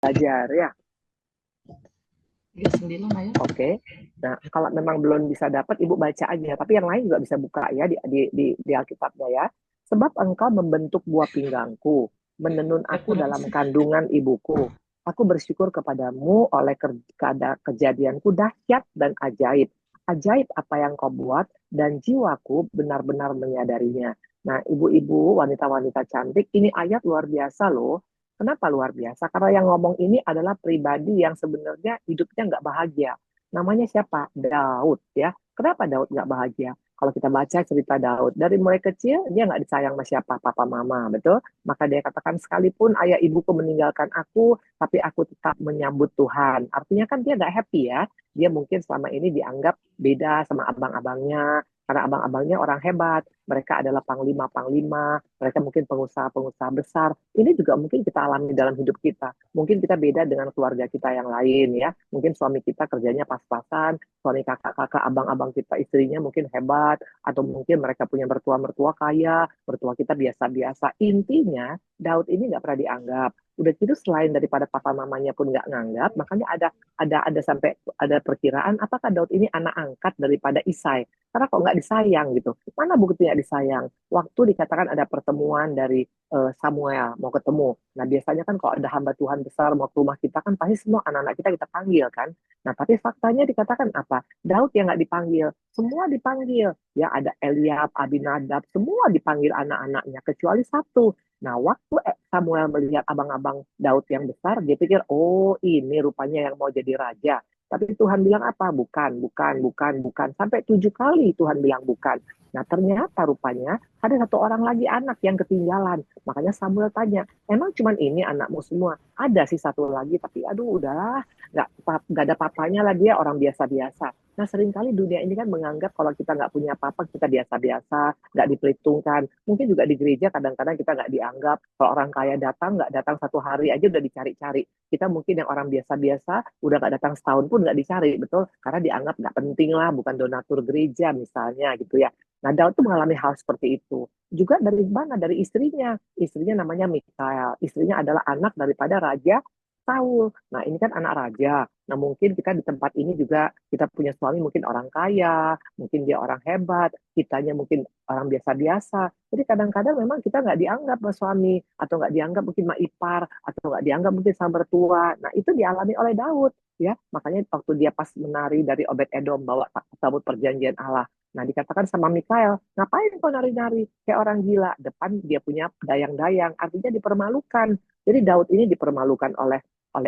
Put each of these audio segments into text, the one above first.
belajar ya. Ya, 9 ayat. Oke. Nah, kalau memang belum bisa dapat, Ibu baca aja. Tapi yang lain juga bisa buka ya di Alkitabnya ya. Sebab engkau membentuk buah pinggangku, menenun aku dalam kandungan ibuku. Aku bersyukur kepadamu oleh kejadianku dahsyat dan ajaib. Ajaib apa yang kau buat dan jiwaku benar-benar menyadarinya. Nah, ibu-ibu, wanita-wanita cantik, ini ayat luar biasa loh. Kenapa luar biasa? Karena yang ngomong ini adalah pribadi yang sebenarnya hidupnya nggak bahagia. Namanya siapa? Daud ya. Kenapa Daud nggak bahagia? Kalau kita baca cerita Daud, dari mulai kecil dia nggak disayang sama siapa, papa mama, betul? Maka dia katakan sekalipun ayah ibuku meninggalkan aku, tapi aku tetap menyambut Tuhan. Artinya kan dia nggak happy ya. Dia mungkin selama ini dianggap beda sama abang-abangnya, karena abang-abangnya orang hebat. Mereka adalah panglima-panglima, mereka mungkin pengusaha-pengusaha besar. Ini juga mungkin kita alami dalam hidup kita. Mungkin kita beda dengan keluarga kita yang lain ya. Mungkin suami kita kerjanya pas-pasan, suami kakak-kakak, abang-abang kita istrinya mungkin hebat, atau mungkin mereka punya mertua-mertua kaya, mertua kita biasa-biasa. Intinya, Daud ini nggak pernah dianggap. Udah gitu selain daripada papa mamanya pun nggak nganggap, makanya ada sampai ada perkiraan apakah Daud ini anak angkat daripada Isai. Karena kok nggak disayang gitu. Mana buktinya disayang? Waktu dikatakan ada pertemuan dari Samuel mau ketemu. Nah biasanya kan kalau ada hamba Tuhan besar mau ke rumah kita kan pasti semua anak-anak kita panggil kan. Nah tapi faktanya dikatakan apa? Daud yang nggak dipanggil, semua dipanggil. Ya ada Eliab, Abinadab, semua dipanggil anak-anaknya kecuali satu. Nah waktu Samuel melihat abang-abang Daud yang besar, dia pikir, oh ini rupanya yang mau jadi raja. Tapi Tuhan bilang apa? Bukan, bukan, bukan, bukan. Sampai 7 kali Tuhan bilang bukan. Nah ternyata rupanya ada satu orang lagi anak yang ketinggalan. Makanya Samuel tanya, emang cuman ini anakmu semua? Ada sih satu lagi, tapi aduh udahlah, nggak ada papanya lah dia orang biasa-biasa. Nah seringkali dunia ini kan menganggap kalau kita nggak punya apa-apa kita biasa-biasa, nggak diperhitungkan. Mungkin juga di gereja kadang-kadang kita nggak dianggap. Kalau orang kaya datang, nggak datang 1 hari aja udah dicari-cari. Kita mungkin yang orang biasa-biasa udah nggak datang setahun pun nggak dicari, betul? Karena dianggap nggak penting lah, bukan donatur gereja misalnya gitu ya. Nah, Daud tuh mengalami hal seperti itu. Juga dari mana? Dari istrinya. Istrinya namanya Mikhail. Istrinya adalah anak daripada Raja Saul. Nah, ini kan anak raja. Nah, mungkin kita di tempat ini juga kita punya suami mungkin orang kaya, mungkin dia orang hebat, kitanya mungkin orang biasa-biasa. Jadi kadang-kadang memang kita nggak dianggap sama suami, atau nggak dianggap mungkin sama ipar, atau nggak dianggap mungkin sama mertua. Nah, itu dialami oleh Daud. Ya, makanya waktu dia pas menari dari Obed Edom bawa tabut perjanjian Allah. Nah, dikatakan sama Mikael, ngapain kau nari-nari kayak orang gila? Depan dia punya dayang-dayang, artinya dipermalukan. Jadi Daud ini dipermalukan oleh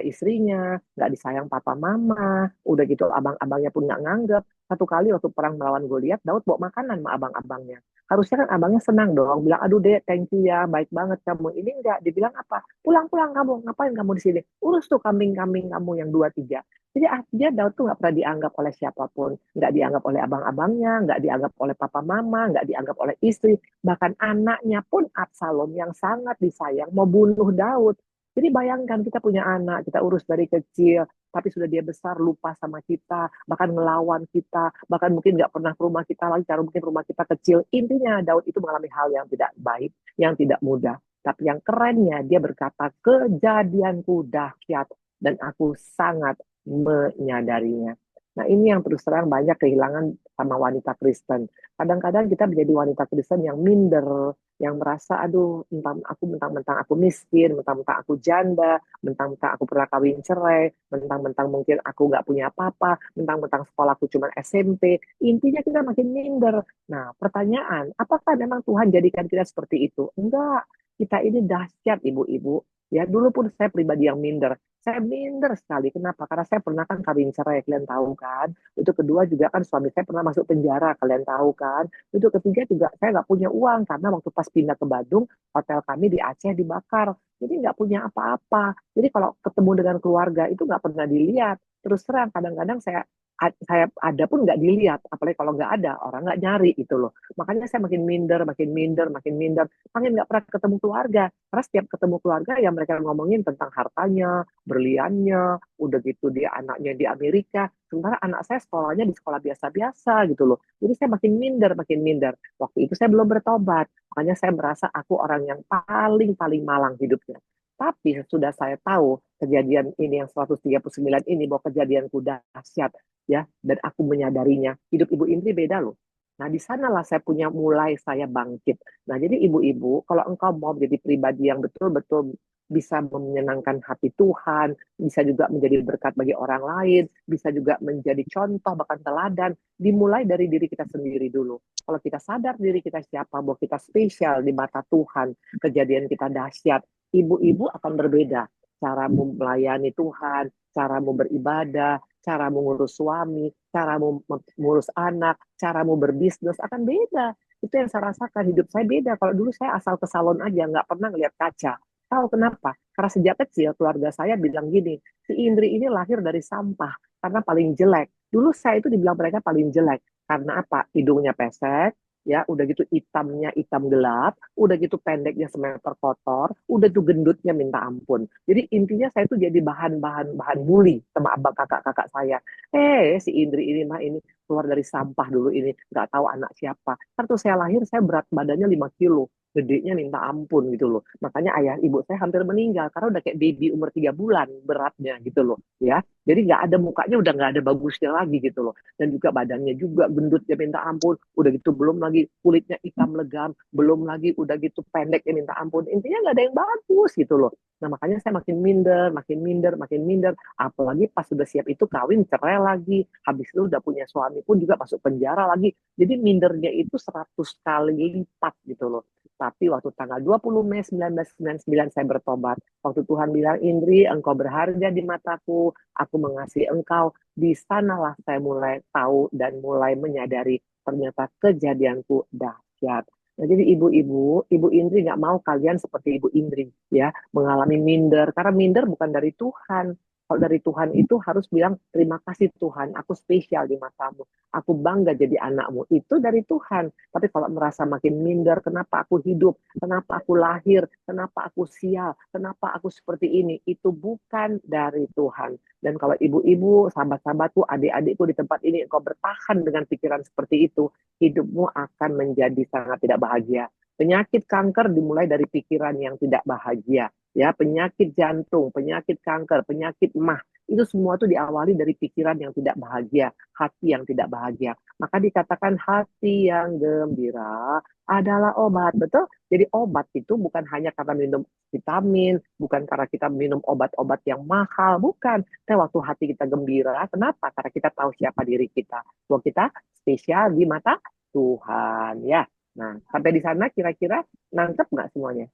istrinya, nggak disayang papa mama, udah gitu abang-abangnya pun nggak nganggep. Satu kali waktu perang melawan Goliat, Daud bawa makanan sama abang-abangnya. Harusnya kan abangnya senang dong, bilang, aduh dek, thank you ya, baik banget kamu. Ini enggak, dibilang apa? Pulang-pulang kamu, ngapain kamu di sini? Urus tuh kambing-kambing kamu yang 2 3. Jadi artinya Daud tuh nggak pernah dianggap oleh siapapun, nggak dianggap oleh abang-abangnya, nggak dianggap oleh papa mama, nggak dianggap oleh istri, bahkan anaknya pun Absalom yang sangat disayang mau bunuh Daud. Jadi bayangkan kita punya anak, kita urus dari kecil, tapi sudah dia besar lupa sama kita, bahkan ngelawan kita, bahkan mungkin nggak pernah ke rumah kita lagi, karena mungkin rumah kita kecil. Intinya Daud itu mengalami hal yang tidak baik, yang tidak mudah. Tapi yang kerennya dia berkata, kejadianku dahsyat dan aku sangat menyadarinya. Nah ini yang terus terang banyak kehilangan sama wanita Kristen. Kadang-kadang kita menjadi wanita Kristen yang minder, yang merasa aduh mentang-mentang aku miskin, mentang-mentang aku janda, mentang-mentang aku pernah kawin cerai, mentang-mentang mungkin aku nggak punya apa-apa, mentang-mentang sekolahku cuma SMP. Intinya kita makin minder. Nah pertanyaan, apakah memang Tuhan jadikan kita seperti itu? Enggak, kita ini dahsyat ibu-ibu. Ya dulu pun saya pribadi yang minder. Saya minder sekali. Kenapa? Karena saya pernah kan kawin cerai, kalian tahu kan. Itu kedua juga kan suami saya pernah masuk penjara, kalian tahu kan. Itu ketiga juga saya nggak punya uang karena waktu pas pindah ke Bandung, hotel kami di Aceh dibakar. Jadi nggak punya apa-apa. Jadi kalau ketemu dengan keluarga itu nggak pernah dilihat. Terus terang kadang-kadang saya ada pun nggak dilihat, apalagi kalau nggak ada orang nggak nyari itu loh. Makanya saya makin minder, makin minder, makin minder, makin nggak pernah ketemu keluarga. Karena setiap ketemu keluarga yang mereka ngomongin tentang hartanya, berliannya, udah gitu dia anaknya di Amerika, sementara anak saya sekolahnya di sekolah biasa-biasa gitu loh. Jadi saya makin minder, makin minder. Waktu itu saya belum bertobat, makanya saya merasa aku orang yang paling-paling malang hidupnya. Tapi sesudah saya tahu kejadian ini yang 139 ini, bahwa kejadianku dahsyat, ya, dan aku menyadarinya, hidup Ibu Indri beda loh. Nah, di sanalah saya punya mulai saya bangkit. Nah, jadi ibu-ibu, kalau engkau mau menjadi pribadi yang betul-betul bisa menyenangkan hati Tuhan, bisa juga menjadi berkat bagi orang lain, bisa juga menjadi contoh bahkan teladan, dimulai dari diri kita sendiri dulu. Kalau kita sadar diri kita siapa, bahwa kita spesial di mata Tuhan, kejadian kita dahsyat, ibu-ibu akan berbeda. Caramu melayani Tuhan, caramu beribadah, caramu ngurus suami, caramu mengurus anak, caramu berbisnis akan beda. Itu yang saya rasakan, hidup saya beda. Kalau dulu saya asal ke salon aja, nggak pernah ngeliat kaca. Tahu kenapa? Karena sejak kecil keluarga saya bilang gini, si Indri ini lahir dari sampah karena paling jelek. Dulu saya itu dibilang mereka paling jelek. Karena apa? Hidungnya pesek, ya udah gitu hitamnya hitam gelap, udah gitu pendeknya semeter kotor, udah tuh gendutnya minta ampun. Jadi intinya saya tuh jadi bahan bully sama abang kakak-kakak saya. Si Indri ini mah ini keluar dari sampah dulu ini, nggak tahu anak siapa. Waktu saya lahir saya berat badannya 5 kilo, gedenya minta ampun gitu loh. Makanya ayah ibu saya hampir meninggal karena udah kayak baby umur 3 bulan beratnya gitu loh, ya. Jadi nggak ada mukanya, udah nggak ada bagusnya lagi gitu loh. Dan juga badannya juga gendutnya minta ampun. Udah gitu belum lagi kulitnya hitam legam, belum lagi udah gitu pendeknya minta ampun. Intinya nggak ada yang bagus gitu loh. Nah, makanya saya makin minder, makin minder, makin minder. Apalagi pas sudah siap itu kawin, cerai lagi. Habis itu udah punya suami pun juga masuk penjara lagi. Jadi mindernya itu 100 kali lipat gitu loh. Tapi waktu tanggal 20 Mei 1999 saya bertobat. Waktu Tuhan bilang, Indri, engkau berharga di mataku, aku mengasihi engkau. Di sanalah saya mulai tahu dan mulai menyadari ternyata kejadianku dahsyat. Nah, jadi ibu-ibu, Ibu Indri nggak mau kalian seperti Ibu Indri, ya, mengalami minder. Karena minder bukan dari Tuhan. Kalau dari Tuhan itu harus bilang, terima kasih Tuhan, aku spesial di matamu. Aku bangga jadi anakmu. Itu dari Tuhan. Tapi kalau merasa makin minder, kenapa aku hidup, kenapa aku lahir, kenapa aku sial, kenapa aku seperti ini, itu bukan dari Tuhan. Dan kalau ibu-ibu, sahabat-sahabatku, adik-adikku di tempat ini, engkau bertahan dengan pikiran seperti itu, hidupmu akan menjadi sangat tidak bahagia. Penyakit kanker dimulai dari pikiran yang tidak bahagia. Ya, penyakit jantung, penyakit kanker, penyakit mah, itu semua tuh diawali dari pikiran yang tidak bahagia, hati yang tidak bahagia. Maka dikatakan hati yang gembira adalah obat, betul? Jadi obat itu bukan hanya karena minum vitamin, bukan karena kita minum obat-obat yang mahal, bukan. Tapi waktu hati kita gembira, kenapa? Karena kita tahu siapa diri kita. Bahwa kita spesial di mata Tuhan, ya. Nah, sampai di sana kira-kira nangkep nggak semuanya?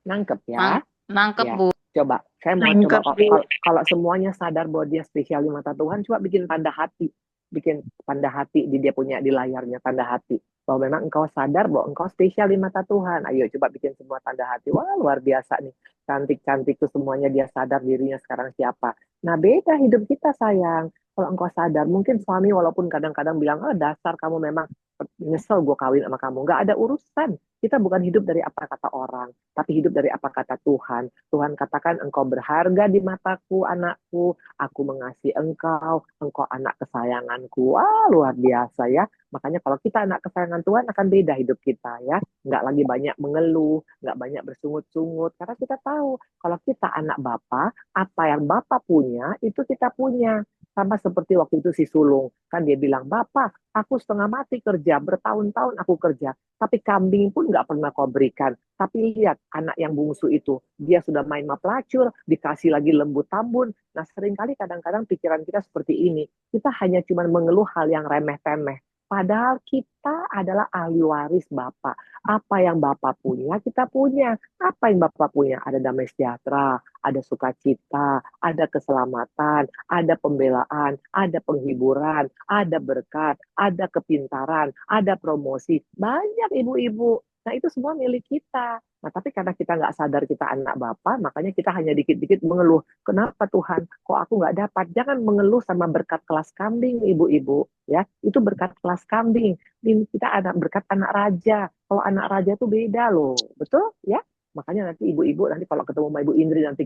Nangkep Nang ya? nangkep, Ya. Bu. Coba, saya mau coba Nangkep, Bu. kalau semuanya sadar bahwa dia spesial di mata Tuhan, coba bikin tanda hati. Bikin tanda hati di dia punya di layarnya tanda hati. Bahwa memang engkau sadar bahwa engkau spesial di mata Tuhan. Ayo coba bikin semua tanda hati. Wah, luar biasa nih. Cantik-cantik tuh semuanya dia sadar dirinya sekarang siapa. Nah, beda hidup kita sayang. Kalau engkau sadar, mungkin suami walaupun kadang-kadang bilang, oh dasar kamu memang nyesel gue kawin sama kamu. Nggak ada urusan. Kita bukan hidup dari apa kata orang, tapi hidup dari apa kata Tuhan. Tuhan katakan, engkau berharga di mataku, anakku. Aku mengasihi engkau. Engkau anak kesayanganku. Wah, luar biasa ya. Makanya kalau kita anak kesayangan Tuhan, akan beda hidup kita ya. Nggak lagi banyak mengeluh, nggak banyak bersungut-sungut. Karena kita tahu, kalau kita anak Bapa, apa yang Bapa punya, itu kita punya. Sama seperti waktu itu si sulung. Kan dia bilang, Bapak, aku setengah mati kerja, bertahun-tahun aku kerja. Tapi kambing pun nggak pernah kau berikan. Tapi lihat anak yang bungsu itu, dia sudah main pelacur, dikasih lagi lembu tambun. Nah, seringkali kadang-kadang pikiran kita seperti ini. Kita hanya cuma mengeluh hal yang remeh-temeh. Padahal kita adalah ahli waris Bapak. Apa yang Bapak punya, kita punya. Apa yang Bapak punya? Ada damai sejahtera, ada sukacita, ada keselamatan, ada pembelaan, ada penghiburan, ada berkat, ada kepintaran, ada promosi. Banyak ibu-ibu. Nah, itu semua milik kita. Nah, tapi karena kita nggak sadar kita anak Bapa, makanya kita hanya dikit-dikit mengeluh. Kenapa Tuhan? Kok aku nggak dapat? Jangan mengeluh sama berkat kelas kambing, ibu-ibu. Ya, itu berkat kelas kambing. Ini kita anak berkat anak raja. Kalau anak raja tuh beda loh, betul? Ya, makanya nanti ibu-ibu nanti kalau ketemu sama Ibu Indri nanti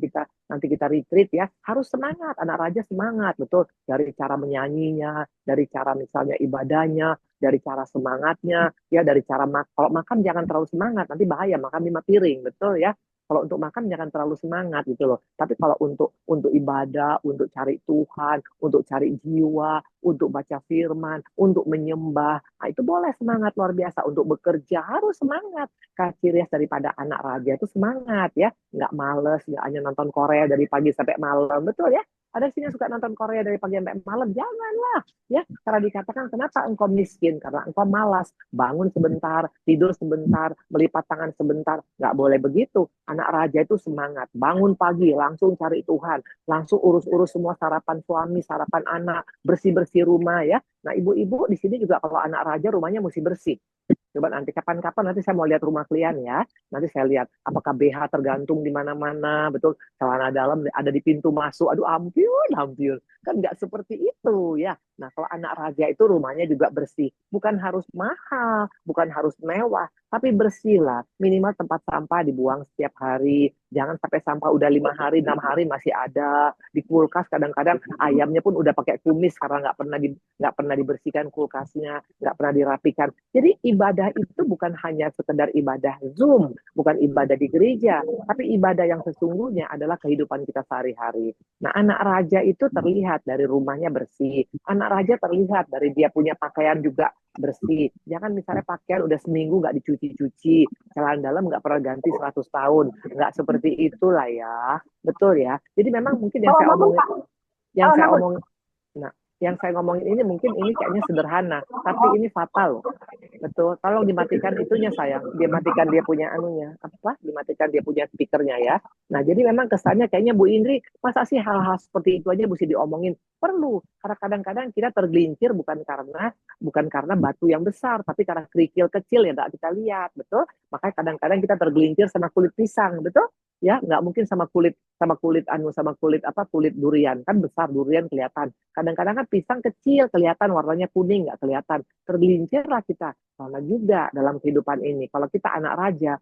kita retreat ya, harus semangat. Anak raja semangat, betul. Dari cara menyanyinya, dari cara misalnya ibadahnya, dari cara semangatnya, ya dari cara kalau makan jangan terlalu semangat, nanti bahaya makan 5 piring, betul ya. Kalau untuk makan jangan terlalu semangat gitu loh. Tapi kalau untuk ibadah, untuk cari Tuhan, untuk cari jiwa, untuk baca firman, untuk menyembah, nah, itu boleh semangat luar biasa. Untuk bekerja harus semangat. Ciri khas daripada anak raja itu semangat ya, nggak males, nggak hanya nonton Korea dari pagi sampai malam, betul ya? Ada sih yang suka nonton Korea dari pagi sampai malam, janganlah ya. Karena dikatakan kenapa engkau miskin? Karena engkau malas, bangun sebentar, tidur sebentar, melipat tangan sebentar. Nggak boleh begitu. Anak raja itu semangat, bangun pagi, langsung cari Tuhan, langsung urus-urus semua sarapan suami, sarapan anak, bersih-bersih rumah ya. Nah, ibu-ibu di sini juga kalau anak raja rumahnya mesti bersih. Coba nanti kapan-kapan nanti saya mau lihat rumah klien ya. Nanti saya lihat apakah BH tergantung di mana-mana, betul. Celana dalam ada di pintu masuk. Aduh ampun, ampun. Kan nggak seperti itu ya. Nah, kalau anak raja itu rumahnya juga bersih. Bukan harus mahal, bukan harus mewah, tapi bersih lah. Minimal tempat sampah dibuang setiap hari. Jangan sampai sampah udah 5 hari, 6 hari masih ada di kulkas. Kadang-kadang ayamnya pun udah pakai kumis karena nggak pernah dibersihkan kulkasnya, nggak pernah dirapikan. Jadi ibadah itu bukan hanya sekedar ibadah Zoom, bukan ibadah di gereja, tapi ibadah yang sesungguhnya adalah kehidupan kita sehari-hari. Nah, anak raja itu terlihat dari rumahnya bersih. Anak raja terlihat dari dia punya pakaian juga bersih. Jangan misalnya pakaian udah seminggu nggak dicuci-cuci, celana dalam nggak pernah ganti 100 tahun. Nggak seperti itulah ya. Betul ya. Jadi memang mungkin yang saya omongin, nah, yang saya ngomongin ini mungkin ini kayaknya sederhana, tapi ini fatal loh. Betul. Tolong dimatikan itunya sayang. Dia matikan dia punya anunya. Apa? Dimatikan dia punya speakernya ya. Nah, jadi memang kesannya kayaknya Bu Indri, masa sih hal-hal seperti itu aja mesti diomongin? Perlu. Karena kadang-kadang kita tergelincir bukan karena batu yang besar, tapi karena kerikil kecil yang tidak kita lihat, betul? Makanya kadang-kadang kita tergelincir sama kulit pisang, betul? Ya, nggak mungkin sama kulit durian kan besar durian kelihatan. Kadang-kadang kan pisang kecil kelihatan warnanya kuning nggak kelihatan. Tergelincirlah kita. Sama juga dalam kehidupan ini. Kalau kita anak raja,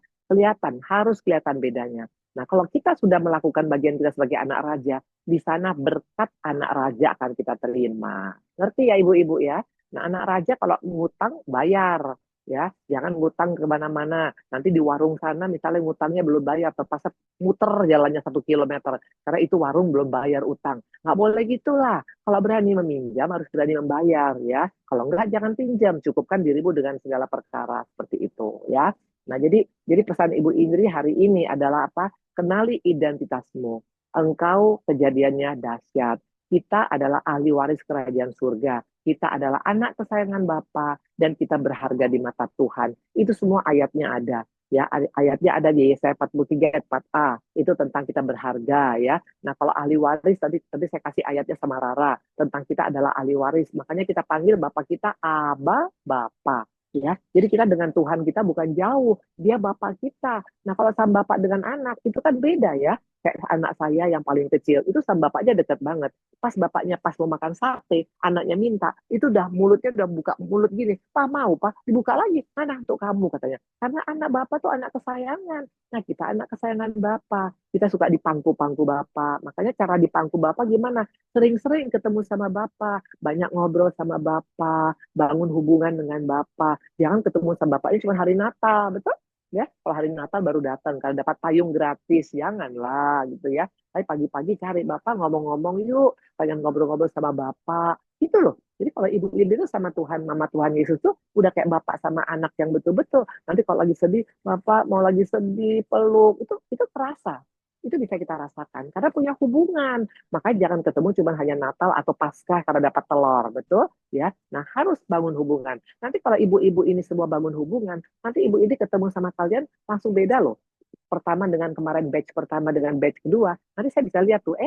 harus kelihatan bedanya. Nah, kalau kita sudah melakukan bagian kita sebagai anak raja, di sana berkat anak raja akan kita terima. Ngerti ya ibu-ibu ya? Nah, anak raja kalau ngutang bayar ya, jangan ngutang ke mana-mana. Nanti di warung sana misalnya ngutangnya belum bayar, terpaksa muter jalannya 1 kilometer karena itu warung belum bayar utang. Nggak boleh gitulah. Kalau berani meminjam harus berani membayar ya. Kalau enggak jangan pinjam, cukupkan dirimu dengan segala perkara seperti itu ya. Nah, jadi pesan Ibu Indri hari ini adalah apa? Kenali identitasmu. Engkau kejadiannya dahsyat. Kita adalah ahli waris kerajaan surga. Kita adalah anak kesayangan Bapa dan kita berharga di mata Tuhan. Itu semua ayatnya ada. Ya, ayatnya ada di Yesaya 43 ayat 4a. Itu tentang kita berharga ya. Nah, kalau ahli waris tadi saya kasih ayatnya sama Rara tentang kita adalah ahli waris. Makanya kita panggil Bapak kita Aba Bapa. Ya, jadi kita dengan Tuhan kita bukan jauh, dia Bapak kita. Nah, kalau sama Bapak dengan anak itu kan beda ya. Kayak anak saya yang paling kecil itu sama bapaknya dekat banget. Pas bapaknya pas mau makan sate, anaknya minta, itu udah mulutnya udah buka mulut gini, Pak mau Pak, dibuka lagi, mana untuk kamu katanya. Karena anak bapak tuh anak kesayangan. Nah, kita anak kesayangan bapak, kita suka dipangku-pangku bapak. Makanya cara dipangku bapak gimana? Sering-sering ketemu sama bapak, banyak ngobrol sama bapak, bangun hubungan dengan bapak. Jangan ketemu sama bapaknya cuma hari Natal, betul? Ya, kalau hari Natal baru datang, kalau dapat payung gratis, janganlah gitu ya. Tapi pagi-pagi cari bapak ngomong-ngomong yuk, pengen ngobrol-ngobrol sama bapak, gitu loh. Jadi kalau ibu itu sama Tuhan, mama Tuhan Yesus tuh udah kayak bapak sama anak yang betul-betul. Nanti kalau lagi sedih, bapak mau lagi sedih, peluk, itu terasa. Itu bisa kita rasakan karena punya hubungan. Makanya jangan ketemu cuma hanya Natal atau Paskah karena dapat telur, betul? Ya. Nah, harus bangun hubungan. Nanti kalau ibu-ibu ini semua bangun hubungan, nanti ibu ini ketemu sama kalian langsung beda loh. Pertama dengan kemarin batch pertama dengan batch kedua, nanti saya bisa lihat tuh,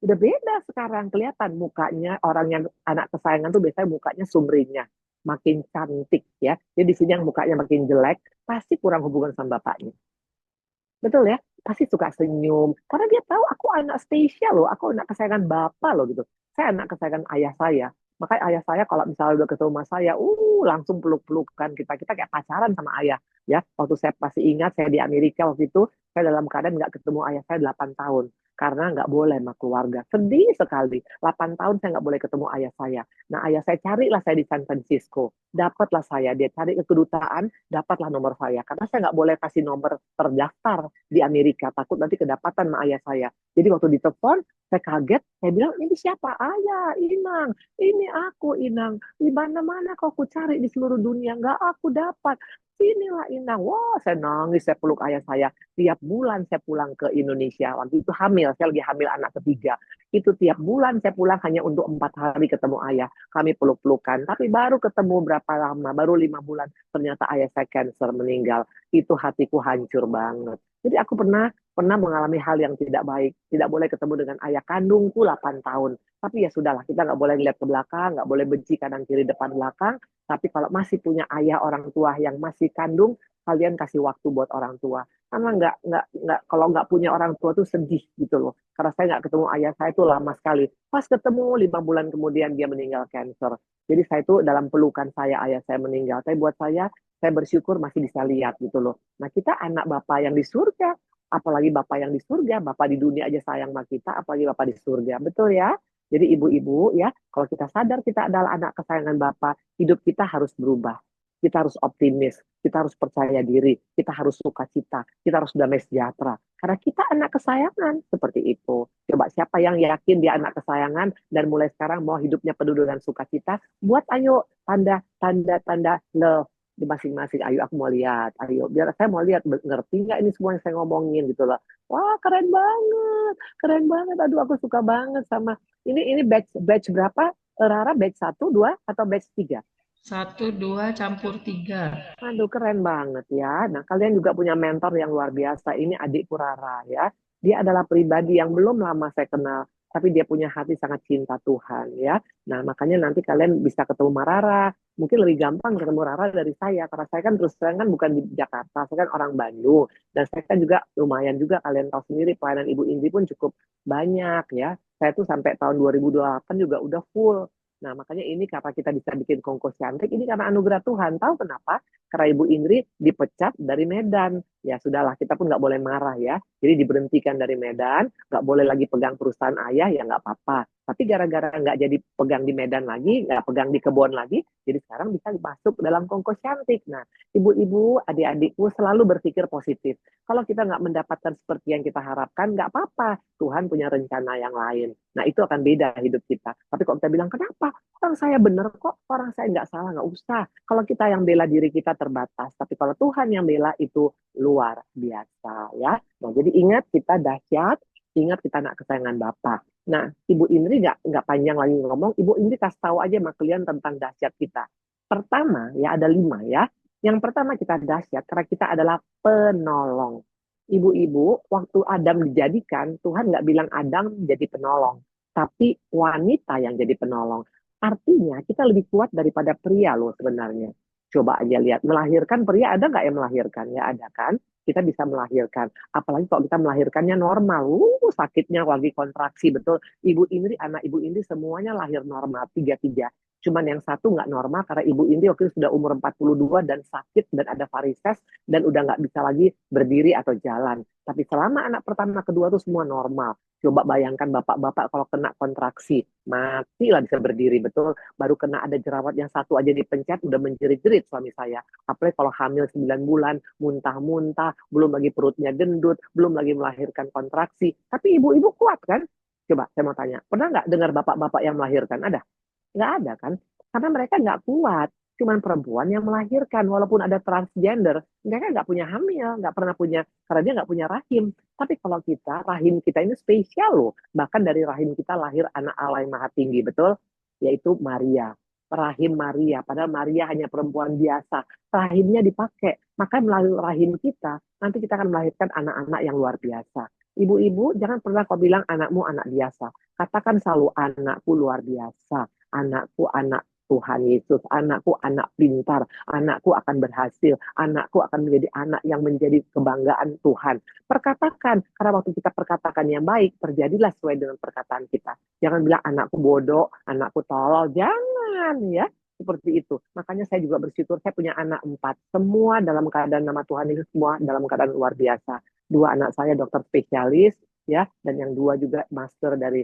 udah beda sekarang kelihatan mukanya orang yang anak kesayangan tuh biasanya mukanya sumringnya makin cantik ya. Jadi di sini yang mukanya makin jelek pasti kurang hubungan sama bapaknya. Betul ya? Pasti suka senyum. Karena dia tahu aku anak spesial loh. Aku anak kesayangan bapak loh gitu. Saya anak kesayangan ayah saya. Makanya ayah saya kalau misalnya udah ketemu sama saya, langsung peluk-pelukan kita. Kita kayak pacaran sama ayah. Ya, waktu saya pasti ingat saya di Amerika waktu itu, saya dalam keadaan nggak ketemu ayah saya 8 tahun. karena nggak boleh sama keluarga. Sedih sekali. 8 tahun saya nggak boleh ketemu ayah saya. Nah, ayah saya carilah saya di San Francisco. Dapatlah saya. Dia cari ke kedutaan, dapatlah nomor saya. Karena saya nggak boleh kasih nomor terdaftar di Amerika. Takut nanti kedapatan sama ayah saya. Jadi waktu ditelepon, saya kaget. Saya bilang, ini siapa? Ayah, Inang. Ini aku, Inang. Di mana-mana kau aku cari di seluruh dunia. Nggak aku dapat. Sinilah Inang. Wah, saya nangis. Saya peluk ayah saya. Tiap bulan saya pulang ke Indonesia. Waktu itu hamil. Saya lagi hamil anak ketiga. Itu tiap bulan saya pulang hanya untuk 4 hari ketemu ayah. Kami peluk-pelukan. Tapi baru ketemu berapa lama? Baru 5 bulan. Ternyata ayah saya cancer meninggal. Itu hatiku hancur banget. Jadi aku pernah pernah mengalami hal yang tidak baik. Tidak boleh ketemu dengan ayah kandungku 8 tahun. Tapi ya sudahlah, kita nggak boleh lihat ke belakang, nggak boleh benci kanan kiri depan belakang. Tapi kalau masih punya ayah orang tua yang masih kandung, kalian kasih waktu buat orang tua. Karena nggak kalau nggak punya orang tua tuh sedih gitu loh. Karena saya nggak ketemu ayah saya itu lama sekali. Pas ketemu 5 bulan kemudian dia meninggal cancer. Jadi saya itu dalam pelukan saya ayah saya meninggal. Tapi buat saya bersyukur masih bisa lihat gitu loh. Nah kita anak bapak yang di surga, apalagi bapak yang di surga, bapak di dunia aja sayang sama kita, apalagi bapak di surga, betul ya? Jadi ibu-ibu ya, kalau kita sadar kita adalah anak kesayangan bapak, hidup kita harus berubah. Kita harus optimis, kita harus percaya diri, kita harus sukacita, kita harus damai sejahtera. Karena kita anak kesayangan, seperti itu. Coba siapa yang yakin dia anak kesayangan dan mulai sekarang mau hidupnya penuh dengan sukacita, buat ayo tanda-tanda love di masing-masing. Ayo aku mau lihat, ayo biar saya mau lihat ngerti nggak ini semua yang saya ngomongin gitu loh. Wah keren banget, keren banget. Aduh aku suka banget sama ini batch batch berapa? Rara batch 1, 2 atau batch 3? 1, 2 campur 3. Aduh, keren banget ya. Nah, kalian juga punya mentor yang luar biasa. Ini adikku Rara ya. Dia adalah pribadi yang belum lama saya kenal, tapi dia punya hati sangat cinta Tuhan ya. Nah, makanya nanti kalian bisa ketemu sama Rara. Mungkin lebih gampang ketemu Rara dari saya, karena saya kan terus terang kan bukan di Jakarta, saya kan orang Bandung. Dan saya kan juga lumayan juga, kalian tahu sendiri, pelayanan Ibu Indri pun cukup banyak ya. Saya tuh sampai tahun 2028 juga udah full. Nah, makanya ini kenapa kita bisa bikin kongkos cantik, ini karena anugerah Tuhan. Tahu kenapa? Karena Ibu Indri dipecat dari Medan. Ya sudahlah, kita pun nggak boleh marah ya. Jadi diberhentikan dari Medan, nggak boleh lagi pegang perusahaan ayah, ya nggak apa-apa. Tapi gara-gara nggak jadi pegang di Medan lagi, nggak pegang di kebun lagi, jadi sekarang bisa masuk dalam kongkos cantik. Nah, ibu-ibu, adik-adikku selalu berpikir positif. Kalau kita nggak mendapatkan seperti yang kita harapkan, nggak apa-apa. Tuhan punya rencana yang lain. Nah, itu akan beda hidup kita. Tapi kalau kita bilang, kenapa? Orang saya benar kok, orang saya nggak salah, nggak usah. Kalau kita yang bela diri kita terbatas, tapi kalau Tuhan yang bela itu luar biasa ya. Nah, jadi ingat kita dahsyat, ingat kita anak kesayangan Bapak. Nah, Ibu Indri nggak panjang lagi ngomong, Ibu Indri kasih tahu aja sama kalian tentang dahsyat kita. Pertama, ya ada 5 ya. Yang pertama kita dahsyat karena kita adalah penolong. Ibu-ibu, waktu Adam dijadikan, Tuhan nggak bilang Adam jadi penolong, tapi wanita yang jadi penolong. Artinya kita lebih kuat daripada pria loh sebenarnya. Coba aja lihat, melahirkan pria ada nggak yang melahirkan? Ya ada kan? Kita bisa melahirkan. Apalagi kalau kita melahirkannya normal. Sakitnya lagi kontraksi, betul. Ibu Indri, anak Ibu Indri semuanya lahir normal, tiga-tiga. Cuman yang satu nggak normal karena Ibu Indri waktu itu sudah umur 42 dan sakit dan ada varises dan udah nggak bisa lagi berdiri atau jalan. Tapi selama anak pertama kedua tuh semua normal. Coba bayangkan bapak-bapak kalau kena kontraksi, matilah bisa berdiri, betul. Baru kena ada jerawat yang satu aja dipencet, udah menjerit-jerit suami saya. Apalagi kalau hamil 9 bulan, muntah-muntah, belum lagi perutnya gendut, belum lagi melahirkan kontraksi. Tapi ibu-ibu kuat kan? Coba saya mau tanya, pernah nggak dengar bapak-bapak yang melahirkan? Ada? Nggak ada kan? Karena mereka nggak kuat. Cuman perempuan yang melahirkan, walaupun ada transgender, mereka nggak punya hamil, nggak pernah punya, karena dia nggak punya rahim. Tapi kalau kita, rahim kita ini spesial loh. Bahkan dari rahim kita lahir anak Allah yang maha tinggi, betul? Yaitu Maria. Rahim Maria, padahal Maria hanya perempuan biasa. Rahimnya dipakai. Maka melalui rahim kita, nanti kita akan melahirkan anak-anak yang luar biasa. Ibu-ibu, jangan pernah kau bilang anakmu anak biasa. Katakan selalu anakku luar biasa, anakku anak Tuhan Yesus, anakku anak pintar, anakku akan berhasil, anakku akan menjadi anak yang menjadi kebanggaan Tuhan. Perkatakan, karena waktu kita perkatakan yang baik, terjadilah sesuai dengan perkataan kita. Jangan bilang anakku bodoh, anakku tolol, jangan ya. Seperti itu. Makanya saya juga bersyukur, saya punya anak 4. Semua dalam keadaan nama Tuhan Yesus, semua dalam keadaan luar biasa. 2 anak saya dokter spesialis, ya, dan yang dua juga master dari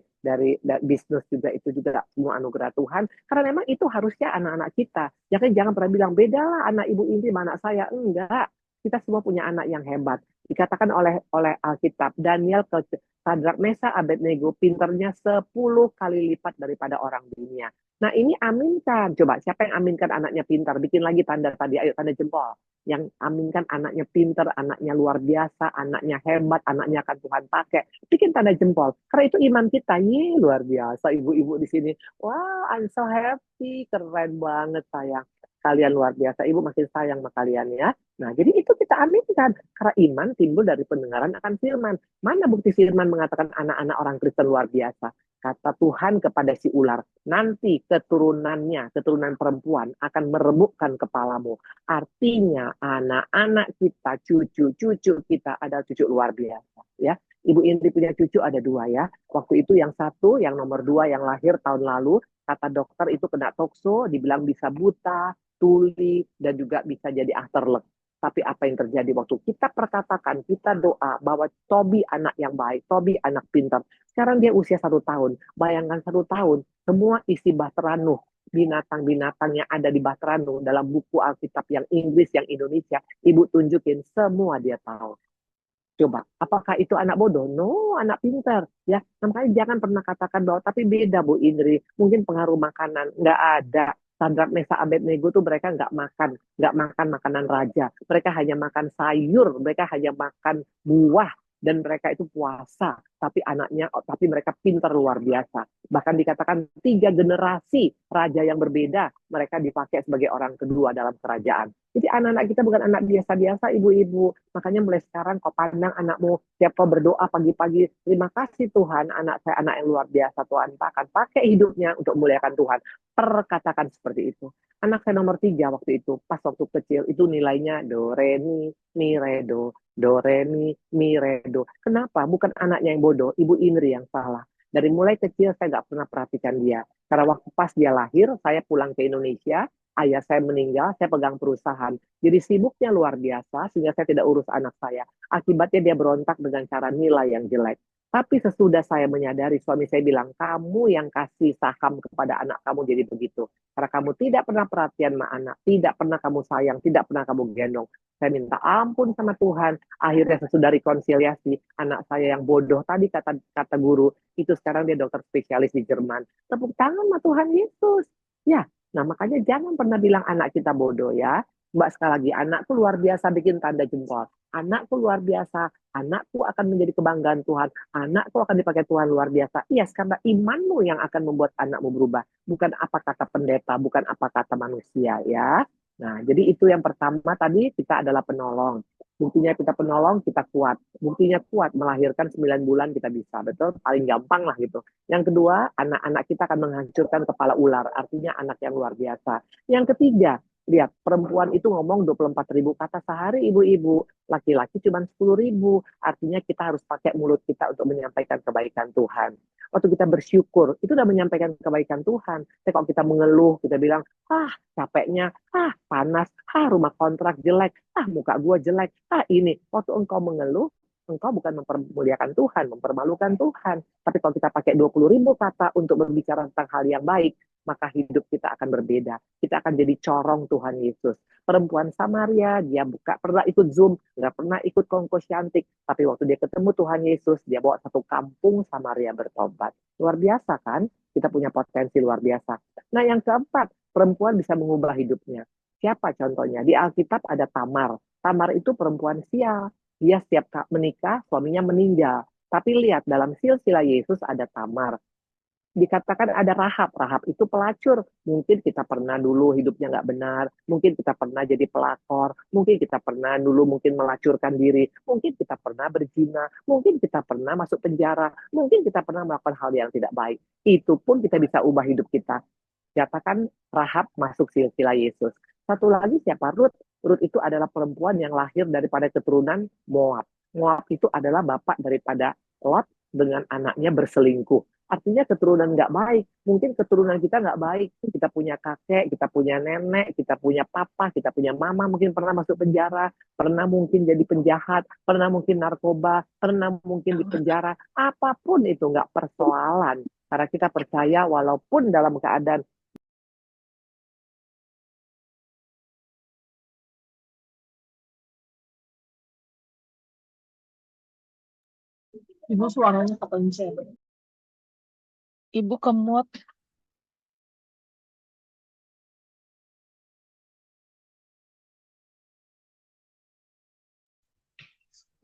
bisnis juga, itu juga semua anugerah Tuhan. Karena memang itu harusnya anak-anak kita. Jangan pernah bilang beda lah anak Ibu Indri sama anak saya. Enggak, kita semua punya anak yang hebat. Dikatakan oleh Alkitab, Daniel ke Sadrak Mesa Abednego pinternya 10 kali lipat daripada orang dunia. Nah ini aminkan. Coba siapa yang aminkan anaknya pintar? Bikin lagi tanda tadi, ayo tanda jempol. Yang aminkan anaknya pintar, anaknya luar biasa, anaknya hebat, anaknya akan Tuhan pakai. Bikin tanda jempol. Karena itu iman kita. Ye, luar biasa ibu-ibu di sini. Wow, I'm so happy. Keren banget sayang. Kalian luar biasa. Ibu makin sayang sama kalian ya. Nah, jadi itu kita aminkan. Karena iman timbul dari pendengaran akan firman. Mana bukti firman mengatakan anak-anak orang Kristen luar biasa? Kata Tuhan kepada si ular, nanti keturunannya, keturunan perempuan akan meremukkan kepalamu. Artinya anak-anak kita, cucu-cucu kita adalah cucu luar biasa. Ya, Ibu Indri punya cucu ada 2 ya. Waktu itu yang satu, yang nomor 2 yang lahir tahun lalu, kata dokter itu kena tokso, dibilang bisa buta, tuli, dan juga bisa jadi afterlife. Tapi apa yang terjadi waktu kita perkatakan, kita doa bahwa Tobi anak yang baik, Tobi anak pintar. Sekarang dia usia 1 tahun. Bayangkan 1 tahun, semua isi Bahtera Nuh, binatang-binatang yang ada di Bahtera Nuh dalam buku Alkitab yang Inggris, yang Indonesia, Ibu tunjukin semua dia tahu. Coba, apakah itu anak bodoh? No, anak pintar. Ya, makanya jangan pernah katakan bahwa tapi beda Bu Indri. Mungkin pengaruh makanan nggak ada. Sadrak Mesa Abednego tuh mereka nggak makan makanan raja. Mereka hanya makan sayur, mereka hanya makan buah, dan mereka itu puasa. Tapi mereka pintar luar biasa. Bahkan dikatakan 3 generasi raja yang berbeda, mereka dipakai sebagai orang kedua dalam kerajaan. Jadi anak-anak kita bukan anak biasa-biasa, ibu-ibu. Makanya mulai sekarang kau pandang anakmu, tiap kau berdoa pagi-pagi, terima kasih Tuhan, anak saya anak yang luar biasa, Tuhan akan pakai hidupnya untuk memuliakan Tuhan. Perkatakan seperti itu. Anak saya nomor 3 waktu itu, pas waktu kecil, itu nilainya do, re, mi, re, do, re, mi, re, do. Kenapa? Bukan anaknya yang bodoh, Ibu Indri yang salah. Dari mulai kecil saya nggak pernah perhatikan dia. Karena waktu pas dia lahir, saya pulang ke Indonesia, ayah saya meninggal, saya pegang perusahaan. Jadi sibuknya luar biasa, sehingga saya tidak urus anak saya. Akibatnya dia berontak dengan cara nilai yang jelek. Tapi sesudah saya menyadari, suami saya bilang, kamu yang kasih saham kepada anak kamu jadi begitu. Karena kamu tidak pernah perhatian sama anak, tidak pernah kamu sayang, tidak pernah kamu gendong. Saya minta ampun sama Tuhan. Akhirnya sesudah rekonsiliasi, anak saya yang bodoh tadi kata guru, itu sekarang dia dokter spesialis di Jerman. Tepuk tangan sama Tuhan Yesus. Ya, nah makanya jangan pernah bilang anak kita bodoh ya. Mbak sekali lagi, anakku luar biasa, bikin tanda jempol. Anakku luar biasa, anakku akan menjadi kebanggaan Tuhan. Anakku akan dipakai Tuhan luar biasa. Iya, karena imanmu yang akan membuat anakmu berubah. Bukan apa kata pendeta, bukan apa kata manusia ya. Nah, jadi itu yang pertama tadi, kita adalah penolong. Buktinya kita penolong, kita kuat. Buktinya kuat, melahirkan 9 bulan kita bisa. Betul? Paling gampang lah gitu. Yang kedua, anak-anak kita akan menghancurkan kepala ular. Artinya anak yang luar biasa. Yang ketiga, lihat, perempuan itu ngomong 24.000 kata sehari, ibu-ibu. Laki-laki cuma 10.000. Artinya kita harus pakai mulut kita untuk menyampaikan kebaikan Tuhan. Waktu kita bersyukur, itu udah menyampaikan kebaikan Tuhan. Tapi kalau kita mengeluh, kita bilang, capeknya, panas, rumah kontrak jelek, muka gua jelek, ini. Waktu engkau mengeluh, engkau bukan mempermuliakan Tuhan, mempermalukan Tuhan. Tapi kalau kita pakai 20.000 kata untuk berbicara tentang hal yang baik, maka hidup kita akan berbeda. Kita akan jadi corong Tuhan Yesus. Perempuan Samaria, dia pernah ikut Zoom, nggak pernah ikut kongko cantik. Tapi waktu dia ketemu Tuhan Yesus, dia bawa satu kampung Samaria bertobat. Luar biasa kan? Kita punya potensi luar biasa. Nah yang keempat, perempuan bisa mengubah hidupnya. Siapa contohnya? Di Alkitab ada Tamar. Tamar itu perempuan sial. Dia setiap menikah, suaminya meninggal. Tapi lihat, dalam silsilah Yesus ada Tamar. Dikatakan ada Rahab. Rahab itu pelacur. Mungkin kita pernah dulu hidupnya nggak benar. Mungkin kita pernah jadi pelakor. Mungkin kita pernah dulu melacurkan diri. Mungkin kita pernah berzina. Mungkin kita pernah masuk penjara. Mungkin kita pernah melakukan hal yang tidak baik. Itu pun kita bisa ubah hidup kita. Katakan Rahab masuk silsilah Yesus. Satu lagi siapa? Ruth. Ruth itu adalah perempuan yang lahir daripada keturunan Moab. Moab itu adalah bapak daripada Lot dengan anaknya berselingkuh. artinya keturunan nggak baik. Mungkin keturunan kita nggak baik. Kita punya kakek, kita punya nenek, kita punya papa, kita punya mama, mungkin pernah masuk penjara, pernah mungkin jadi penjahat, pernah mungkin narkoba, pernah mungkin di penjara. Apapun itu nggak persoalan. Karena kita percaya walaupun dalam keadaan Ibu suaranya kepencet. Ibu kemut.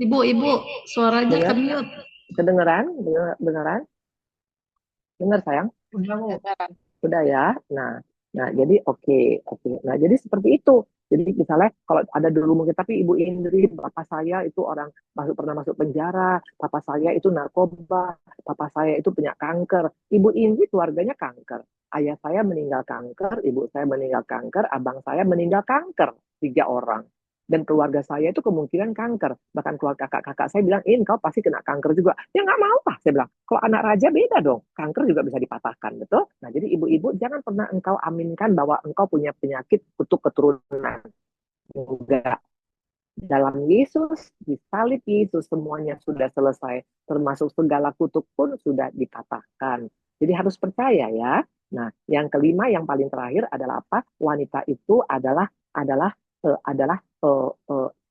Ibu, suaranya dengar, ke-mute. kedengeran, dengeran, dengar sayang. Kedengaran. Sudah ya. Nah, jadi oke. Nah, jadi seperti itu. Jadi misalnya kalau ada dulu mungkin, tapi Ibu Indri, bapak saya itu orang pernah masuk penjara, papa saya itu narkoba, papa saya itu punya kanker. Ibu Indri keluarganya kanker. Ayah saya meninggal kanker, ibu saya meninggal kanker, abang saya meninggal kanker. 3 orang. Dan keluarga saya itu kemungkinan kanker. Bahkan keluarga kakak-kakak saya bilang, kau pasti kena kanker juga. Ya nggak mau lah, saya bilang. Kalau anak raja beda dong. Kanker juga bisa dipatahkan, betul? Nah, jadi ibu-ibu jangan pernah engkau aminkan bahwa engkau punya penyakit kutuk keturunan. Enggak. Dalam Yesus, di salib Yesus, semuanya sudah selesai. Termasuk segala kutuk pun sudah dipatahkan. Jadi harus percaya ya. Nah, yang kelima, yang paling terakhir adalah apa? Wanita itu adalah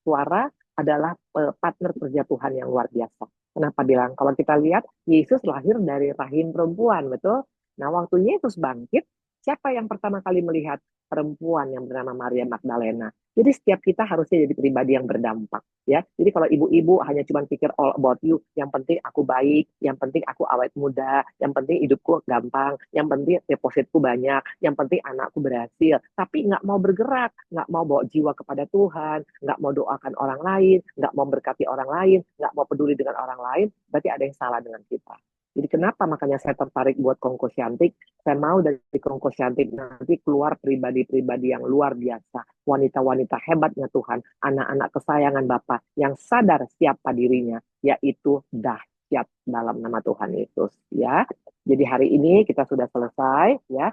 suara, adalah partner kerja Tuhan yang luar biasa. Kenapa bilang? Kalau kita lihat, Yesus lahir dari rahim perempuan, betul? Nah, waktu Yesus bangkit, siapa yang pertama kali melihat? Perempuan yang bernama Maria Magdalena. Jadi setiap kita harusnya jadi pribadi yang berdampak, ya. Jadi kalau ibu-ibu hanya cuma pikir all about you, yang penting aku baik, yang penting aku awet muda, yang penting hidupku gampang, yang penting depositku banyak, yang penting anakku berhasil, tapi nggak mau bergerak, nggak mau bawa jiwa kepada Tuhan, nggak mau doakan orang lain, nggak mau berkati orang lain, nggak mau peduli dengan orang lain, berarti ada yang salah dengan kita. Jadi kenapa makanya saya tertarik buat Kongko Syantik? Saya mau dari Kongko Syantik nanti keluar pribadi-pribadi yang luar biasa, wanita-wanita hebatnya Tuhan, anak-anak kesayangan Bapa yang sadar siapa dirinya, yaitu dahsyat dalam nama Tuhan Yesus. Ya, jadi hari ini kita sudah selesai. Ya,